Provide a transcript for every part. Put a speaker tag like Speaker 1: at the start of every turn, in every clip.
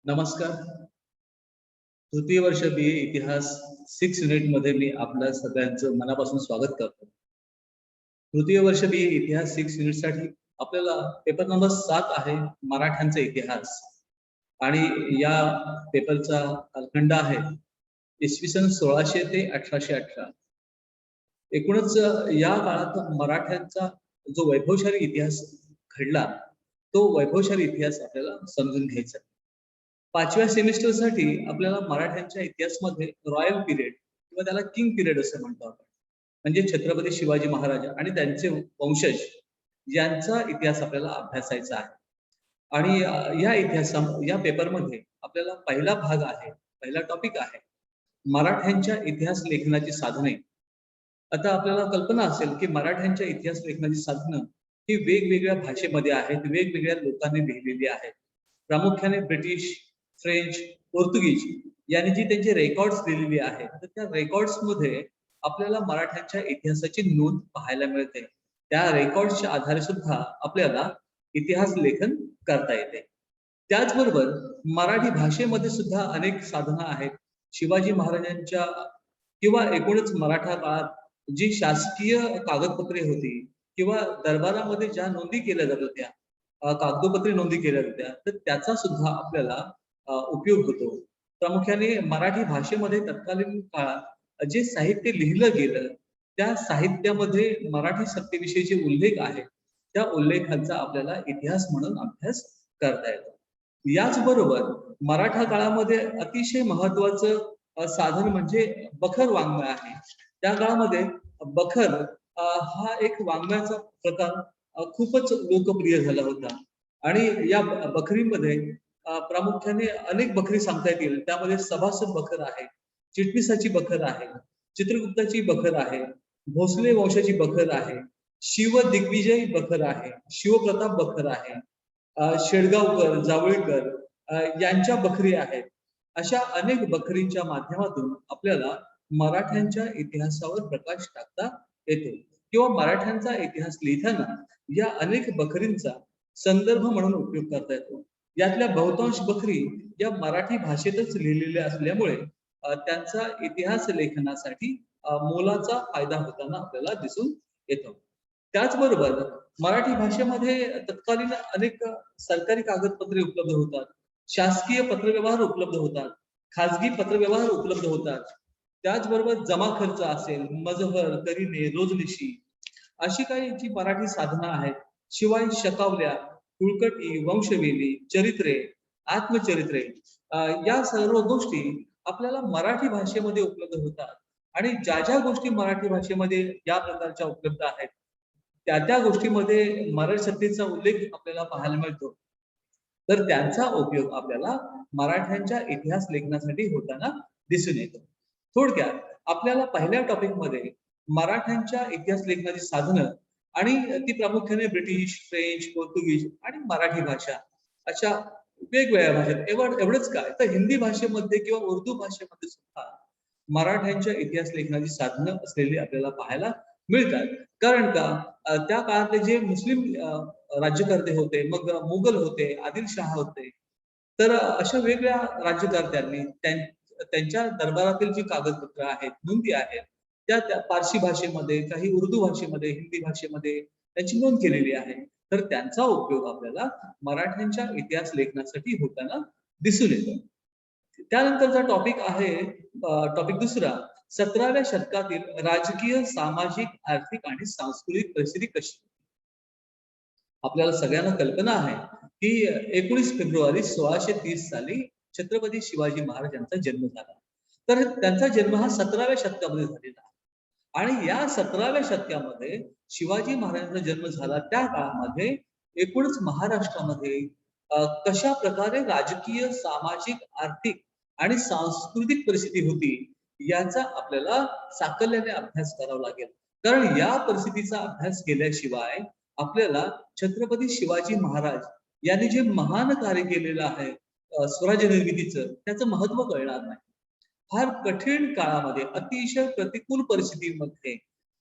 Speaker 1: नमस्कार. तृतीय वर्ष BA इतिहास 6 युनिट मध्ये मी आपल्या सगळ्यांचं मनापासून स्वागत करतो. तृतीय वर्ष BA इतिहास 6 युनिट साठी आपल्याला पेपर नंबर 7 आहे मराठ्यांचा इतिहास. आणि या पेपरचा कालखंड आहे इसवी सन 1600 ते 1818. एकूणच या काळात मराठ्यांचा जो वैभवशाली इतिहास घडला, तो वैभवशाली इतिहास आपल्याला समजून घ्यायचा आहे. 5व्या सेमिस्टरसाठी आपल्याला मराठ्यांच्या इतिहासामध्ये रॉयल पिरियड किंवा त्याला किंग पिरियड असं म्हणतो आपण. म्हणजे छत्रपती शिवाजी महाराज आणि त्यांचे वंशज यांचा इतिहास आपल्याला अभ्यासायचा आहे. आणि या पेपरमध्ये आपल्याला पहिला भाग आहे, पहिला टॉपिक आहे मराठ्यांच्या इतिहास लेखनाची साधने. आता आपल्याला कल्पना असेल की मराठ्यांच्या इतिहास लेखनाची साधनं ही वेगवेगळ्या भाषेमध्ये आहेत, वेगवेगळ्या लोकांनी लिहिलेली आहेत. प्रामुख्याने ब्रिटिश, फ्रेंच, पोर्तुगीज यांनी जी त्यांची रेकॉर्ड्स दिलेली आहेत, तर त्या रेकॉर्ड्स मध्ये आपल्याला मराठ्यांच्या इतिहासाची नोंद पाहायला मिळते. त्या रेकॉर्ड्सच्या आधारे सुद्धा आपल्याला इतिहास लेखन करता येते. त्याचबरोबर मराठी भाषेमध्ये सुद्धा अनेक साधना आहेत. शिवाजी महाराजांच्या किंवा एकूणच मराठा काळात जी शासकीय कागदपत्रे होती किंवा दरबारामध्ये ज्या नोंदी केल्या जात होत्या, कागदोपत्री नोंदी केल्या जात्या, तर त्याचा सुद्धा आपल्याला उपयोग होतो. प्रामुख्याने मराठी भाषेमध्ये तत्कालीन काळात जे साहित्य लिहिलं गेलं, त्या साहित्यामध्ये मराठी सत्तेविषयीचे उल्लेख आहेत, त्या उल्लेखांचा आपल्याला इतिहास म्हणून अभ्यास करता येतो. याचबरोबर मराठा काळामध्ये अतिशय महत्वाचं साधन म्हणजे बखर वाङ्मय आहे. त्या काळामध्ये बखर हा एक वाङ्मयाचा प्रकार खूपच लोकप्रिय झाला होता. आणि या बखरीमध्ये प्रामुख्याने अनेक बखरी सांगता येतील. त्यामध्ये सभासद बखर आहे, चिटणीसाची बखर आहे, चित्रगुप्ताची बखर आहे, भोसले वंशाची बखर आहे, शिव दिग्विजय बखर आहे, शिवप्रताप बखर आहे, शेडगावकर, जावळीकर यांच्या बखरी आहेत. अशा अनेक बखरींच्या माध्यमातून आपल्याला मराठ्यांच्या इतिहासावर प्रकाश टाकता येतो किंवा मराठ्यांचा इतिहास लिहिताना या अनेक बखरींचा संदर्भ म्हणून उपयोग करता येतो. यातल्या बहुतांश बखरी या मराठी भाषेतच लिहिलेल्या असल्यामुळे त्यांचा इतिहास लेखनासाठी मोलाचा फायदा होताना आपल्याला दिसून येतो. त्याचबरोबर मराठी भाषेमध्ये तत्कालीन अनेक सरकारी कागदपत्रे उपलब्ध होतात, शासकीय पत्रव्यवहार उपलब्ध होतात, खाजगी पत्रव्यवहार उपलब्ध होतात. त्याचबरोबर जमा खर्च असेल, मजहर, करिणे, रोजनिशी अशी काही जी मराठी साधना आहेत. शिवाय शकावल्या, कुळकटी, वंशवेली, चरित्रे, आत्मचरित्रे या सर्व गोष्टी आपल्याला मराठी भाषेमध्ये उपलब्ध होतात. आणि ज्या ज्या गोष्टी मराठी भाषेमध्ये या प्रकारच्या उपलब्ध आहेत, त्या गोष्टीमध्ये मराठी सत्तेचा उल्लेख आपल्याला पाहायला मिळतो. तर त्यांचा उपयोग आपल्याला मराठ्यांच्या इतिहास लेखनासाठी होताना दिसून येतो. थोडक्यात आपल्याला पहिल्या टॉपिक मध्ये मराठ्यांच्या इतिहास लेखनाची साधनं आणि ती प्रामुख्याने ब्रिटिश, फ्रेंच, पोर्तुगीज आणि मराठी भाषा अशा वेगवेगळ्या भाषेत. एवढंच काय, तर हिंदी भाषेमध्ये किंवा उर्दू भाषेमध्ये सुद्धा मराठ्यांच्या इतिहास लेखनाची साधनं असलेली आपल्याला पाहायला मिळतात. कारण का त्या काळातले जे मुस्लिम राज्यकर्ते होते, मग मुघल होते, आदिलशाह होते, तर अशा वेगळ्या राज्यकर्त्यांनी त्यांच्या दरबारातील जी कागदपत्र आहेत, नोंदी आहेत, त्या पारसी भाषेमध्ये, काही उर्दू भाषेमध्ये, हिंदी भाषेमध्ये त्यांची नोंद केलेली आहे. तर त्यांचा उपयोग आपल्याला मराठ्यांच्या इतिहास लेखनासाठी होताना दिसून येतो. त्यानंतरचा टॉपिक आहे टॉपिक दुसरा, 17व्या शतकातील राजकीय, सामाजिक, आर्थिक आणि सांस्कृतिक परिस्थिती कशी. आपल्याला सगळ्यांना कल्पना आहे की 19 फेब्रुवारी 1630 साली छत्रपती शिवाजी महाराज यांचा जन्म झाला. तर त्यांचा जन्म हा 17व्या शतकामध्ये झालेला आहे. आणि या 17व्या शतकामध्ये शिवाजी महाराजांचा जन्म झाला त्या काळामध्ये एकूणच महाराष्ट्रामध्ये कशा प्रकारे राजकीय, सामाजिक, आर्थिक आणि सांस्कृतिक परिस्थिती होती याचा आपल्याला साकल्याने अभ्यास करावा लागेल. कारण या परिस्थितीचा अभ्यास केल्याशिवाय आपल्याला छत्रपती शिवाजी महाराज यांनी जे महान कार्य केलेलं आहे स्वराज्य निर्मितीचं, त्याचं महत्व कळणार नाही. फार कठीण काळामध्ये, अतिशय प्रतिकूल परिस्थितीमध्ये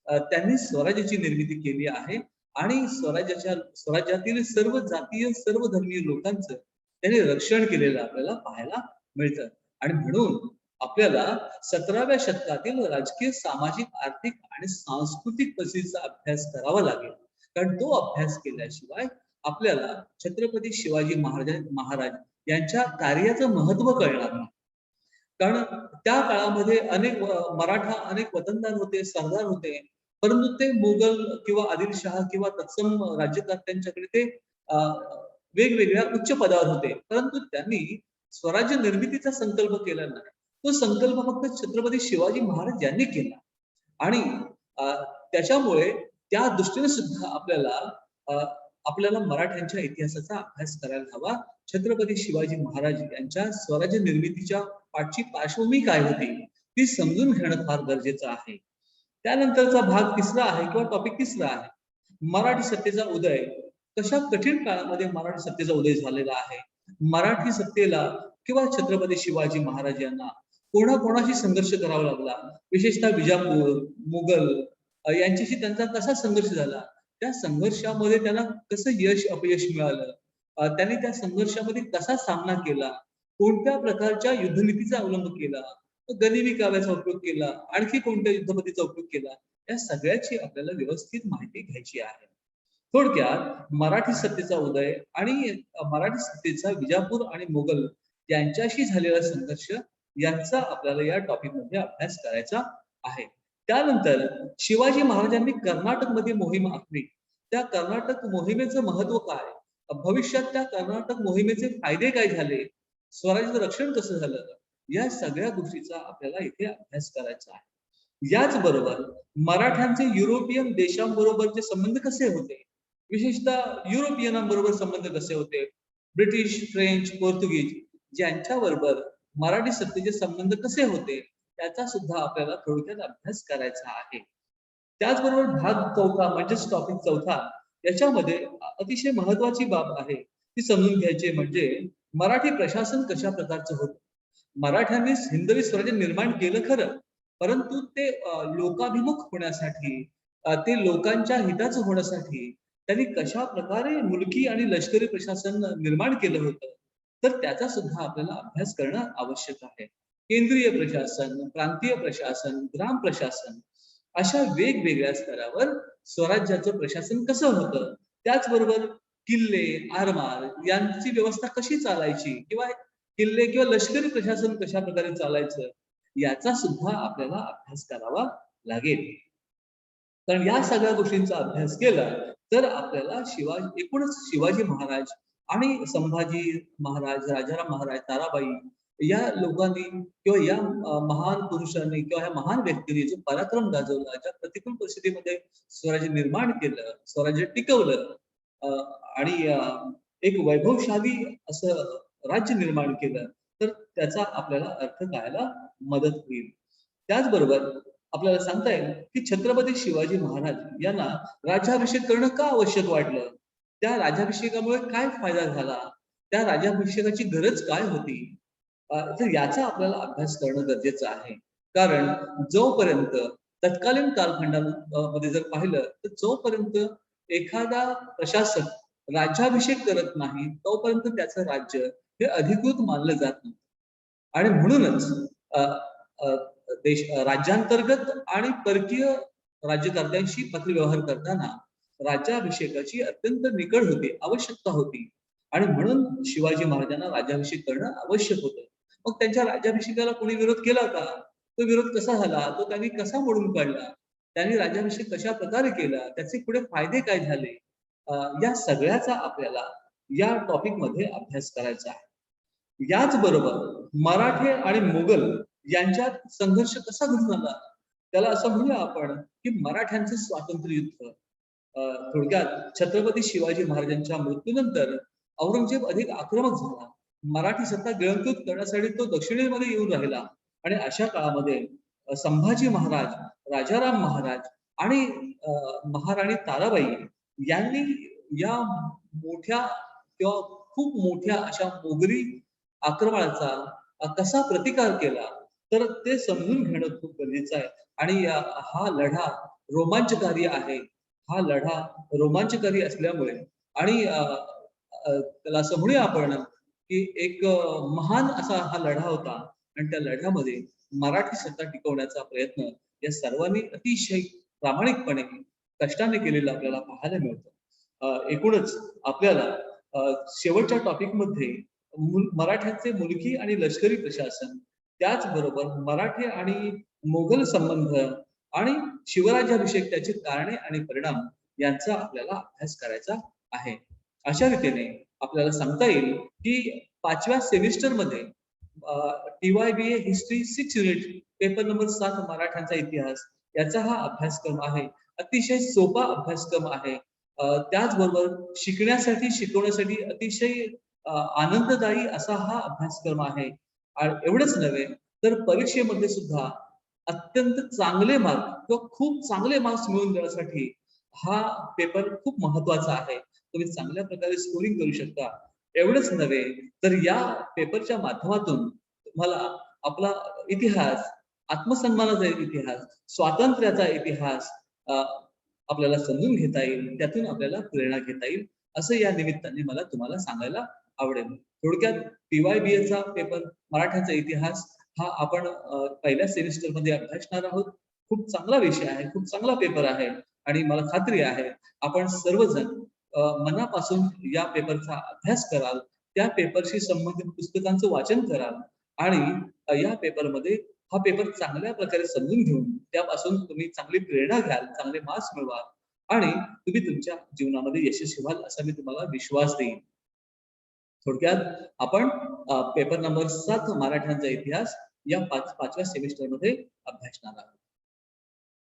Speaker 1: त्यांनी स्वराज्याची निर्मिती केली आहे. आणि स्वराज्यातील सर्व जातीय, सर्व धर्मीय लोकांचं त्यांनी रक्षण केलेलं आपल्याला पाहायला मिळतं. आणि म्हणून आपल्याला 17व्या शतकातील राजकीय, सामाजिक, आर्थिक आणि सांस्कृतिक परिस्थितीचा अभ्यास करावा लागेल. कारण तो अभ्यास केल्याशिवाय आपल्याला छत्रपती शिवाजी महाराज यांच्या कार्याचं महत्व कळणार नाही. कारण त्या काळामध्ये अनेक मराठा अनेक वतनदार होते, सरदार होते, परंतु ते मुघल किंवा आदिलशाह किंवा तत्सम राज्यकर्त्यांच्याकडे ते वेगवेगळ्या उच्च पदावर होते, परंतु त्यांनी स्वराज्य निर्मितीचा संकल्प केला नाही. तो संकल्प फक्त छत्रपती शिवाजी महाराज यांनी केला. आणि त्याच्यामुळे त्या दृष्टीने सुद्धा आपल्याला मराठ्यांच्या इतिहासाचा अभ्यास करायला हवा. छत्रपती शिवाजी महाराज यांच्या स्वराज्य निर्मितीच्या पाठची पार्श्वभूमी काय होती ती समजून घेणं फार गरजेचं आहे. त्यानंतरचा भाग तिसरा आहे किंवा टॉपिक तिसरा आहे, मराठी सत्तेचा उदय. कशा कठीण काळामध्ये मराठी सत्तेचा उदय झालेला आहे. मराठी सत्तेला किंवा छत्रपती शिवाजी महाराज यांना कोणाकोणाशी संघर्ष करावा लागला, विशेषतः विजापूर, मुघल यांच्याशी त्यांचा कसा संघर्ष झाला, त्या संघर्षामध्ये त्यांना कसं यश अपयश मिळालं, त्यांनी त्या संघर्षामध्ये कसा सामना केला, कोणत्या प्रकारच्या युद्धनीतीचा अवलंब केला, गनिमी काव्याचा उपयोग केला, आणखी कोणत्या युद्धपद्धतीचा उपयोग केला, या सगळ्याची आपल्याला व्यवस्थित माहिती घ्यायची आहे. थोडक्यात मराठी सत्तेचा उदय आणि मराठी सत्तेचा विजापूर आणि मुघल यांच्याशी झालेला संघर्ष यांचा आपल्याला या टॉपिक मध्ये अभ्यास करायचा आहे. त्यानंतर शिवाजी महाराजांनी कर्नाटकमध्ये मोहीम आखली. त्या कर्नाटक मोहिमेचं महत्व काय, भविष्यात त्या कर्नाटक मोहिमेचे फायदे काय झाले, स्वराज्याचं रक्षण कसं झालं, या सगळ्या गोष्टीचा आपल्याला इथे अभ्यास करायचा आहे. याचबरोबर मराठ्यांचे युरोपियन देशांबरोबरचे संबंध कसे होते, विशेषतः युरोपियनांबरोबर संबंध कसे होते, ब्रिटिश, फ्रेंच, पोर्तुगीज ज्यांच्याबरोबर मराठी सत्तेचे संबंध कसे होते, त्याचा सुद्धा आपल्याला थोडक्यात अभ्यास करायचा आहे. त्याचबरोबर भाग चौथा म्हणजेच टॉपिक चौथा, याच्यामध्ये अतिशय महत्वाची बाब आहे ती समजून घ्यायची, म्हणजे मराठी प्रशासन कशा प्रकारचं होतं. मराठ्यांनी हिंदवी स्वराज्य निर्माण केलं खरं, परंतु ते लोकाभिमुख होण्यासाठी, ते लोकांच्या हिताचं होण्यासाठी त्यांनी कशा प्रकारे मुलकी आणि लष्करी प्रशासन निर्माण केलं होतं, तर त्याचा सुद्धा आपल्याला अभ्यास करणं आवश्यक आहे. केंद्रीय प्रशासन, प्रांतीय प्रशासन, ग्राम प्रशासन अशा वेगवेगळ्या स्तरावर स्वराज्याचं प्रशासन कसं होतं, त्याचबरोबर किल्ले, आरमार यांची व्यवस्था कशी चालायची, किंवा किल्ले किंवा लष्करी प्रशासन कशा प्रकारे चालायचं, याचा सुद्धा आपल्याला अभ्यास करावा लागेल. कारण या सगळ्या गोष्टींचा अभ्यास केला तर आपल्याला एकूणच शिवाजी महाराज आणि संभाजी महाराज, राजाराम महाराज, ताराबाई या लोकांनी किंवा या महान पुरुषांनी किंवा या महान व्यक्तींनी जो पराक्रम गाजवला, ज्या प्रतिकूल परिस्थितीमध्ये स्वराज्य निर्माण केलं, स्वराज्य टिकवलं आणि एक वैभवशाली असं राज्य निर्माण केलं, तर त्याचा आपल्याला अर्थ कळायला मदत होईल. त्याचबरोबर आपल्याला सांगता येईल की छत्रपती शिवाजी महाराज यांना राज्याभिषेक करणं का आवश्यक वाटलं, त्या राज्याभिषेकामुळे काय फायदा झाला, त्या राज्याभिषेकाची गरज काय होती, तर याचा आपल्याला अभ्यास करणं गरजेचं आहे. कारण जोपर्यंत तत्कालीन कालखंडामध्ये जर पाहिलं तर जोपर्यंत एखादा प्रशासक राज्याभिषेक करत नाही तोपर्यंत त्याचं राज्य हे अधिकृत मानलं जात नाही. आणि म्हणूनच राज्यांतर्गत आणि परकीय राज्यकर्त्यांशी पत्रव्यवहार करताना राज्याभिषेकाची अत्यंत निकड होती, आवश्यकता होती. आणि म्हणून शिवाजी महाराजांना राज्याभिषेक करणं आवश्यक होतं. मग त्यांच्या राज्याभिषेकाला कोणी विरोध केला का, तो विरोध कसा झाला, तो त्यांनी कसा मोडून काढला, त्यांनी राज्याभिषेक कशा प्रकारे केला, त्याचे पुढे फायदे काय झाले, या सगळ्याचा आपल्याला या टॉपिक मध्ये अभ्यास करायचा आहे. याचबरोबर मराठे आणि मुघल यांच्यात संघर्ष कसा घडून आला, त्याला असं म्हणूया आपण की मराठ्यांचे स्वातंत्र्य युद्ध. थोडक्यात छत्रपती शिवाजी महाराजांच्या मृत्यूनंतर औरंगजेब अधिक आक्रमक झाला, मराठी सत्ता गिळंकृत करण्यासाठी तो दक्षिणेमध्ये येऊन राहिला. आणि अशा काळामध्ये संभाजी महाराज, राजाराम महाराज आणि महाराणी ताराबाई यांनी या मोठ्या किंवा खूप मोठ्या अशा मोगरी आक्रमणाचा कसा प्रतिकार केला, तर ते समजून घेणं खूप गरजेचं आहे. आणि हा लढा रोमांचकारी आहे. हा लढा रोमांचकारी असल्यामुळे आणि त्याला असं म्हणूया आपण की एक महान असा हा लढा होता आणि त्या लढ्यामध्ये मराठी सत्ता टिकवण्याचा प्रयत्न या सर्वांनी अतिशय प्रामाणिकपणे कष्टाने केलेलं आपल्याला पाहायला मिळतं. एकूणच आपल्याला शेवटच्या टॉपिक मध्ये मराठ्यांचे मुलकी आणि लष्करी प्रशासन, त्याचबरोबर मराठी आणि मोगल संबंध आणि शिवराज्याभिषेक, त्याची कारणे आणि परिणाम यांचा आपल्याला अभ्यास करायचा आहे. अशा रीतीने आपल्याला सांगता येईल की 5व्या सेमिस्टर मध्ये TYBA history 6 unit paper number 7 मराठ्यांचा इतिहास याचा हा अभ्यासक्रम आहे. अतिशय सोपा अभ्यासक्रम आहे. त्याचबरोबर शिकवण्यासाठी अतिशय आनंददायी असा हा अभ्यासक्रम आहे. एवढंच नव्हे तर परीक्षेमध्ये सुद्धा अत्यंत चांगले मार्क किंवा खूप चांगले मार्क्स मिळवून देण्यासाठी हा पेपर खूप महत्वाचा आहे. तुम्ही चांगल्या प्रकारे स्कोरिंग करू शकता. एवढंच नव्हे तर या पेपरच्या माध्यमातून तुम्हाला आपला इतिहास, आत्मसन्मानाचा इतिहास, स्वातंत्र्याचा इतिहास आपल्याला समजून घेता येईल, त्यातून आपल्याला प्रेरणा घेता येईल, असं या निमित्ताने मला तुम्हाला सांगायला आवडेल. थोडक्यात TYBA चा पेपर मराठ्यांचा इतिहास हा आपण पहिल्या सेमिस्टर मध्ये अभ्यासणार आहोत. खूप चांगला विषय आहे, खूप चांगला पेपर आहे आणि मला खात्री आहे आपण सर्वजण मनापासून या पेपरचा अभ्यास कराल, त्या पेपरशी संबंधित पुस्तकांचं वाचन कराल आणि या पेपरमध्ये हा पेपर चांगल्या प्रकारे समजून घेऊन त्यापासून तुम्ही चांगली प्रेरणा घ्याल, चांगले मार्क्स मिळवाल आणि तुम्ही तुमच्या जीवनामध्ये यशस्वी व्हाल असा मी तुम्हाला विश्वास देईन. थोडक्यात आपण पेपर नंबर 7 मराठ्यांचा इतिहास या 5व्या सेमिस्टर मध्ये अभ्यासणार आहोत.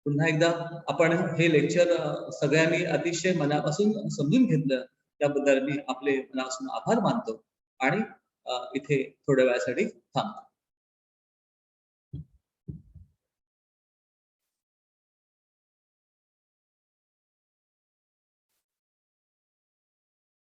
Speaker 1: पुन्हा एकदा आपण हे लेक्चर सगळ्यांनी अतिशय मनापासून समजून घेतलं त्याबद्दल मी आपले मनापासून आभार मानतो आणि इथे थोड्या वेळासाठी थांबतो.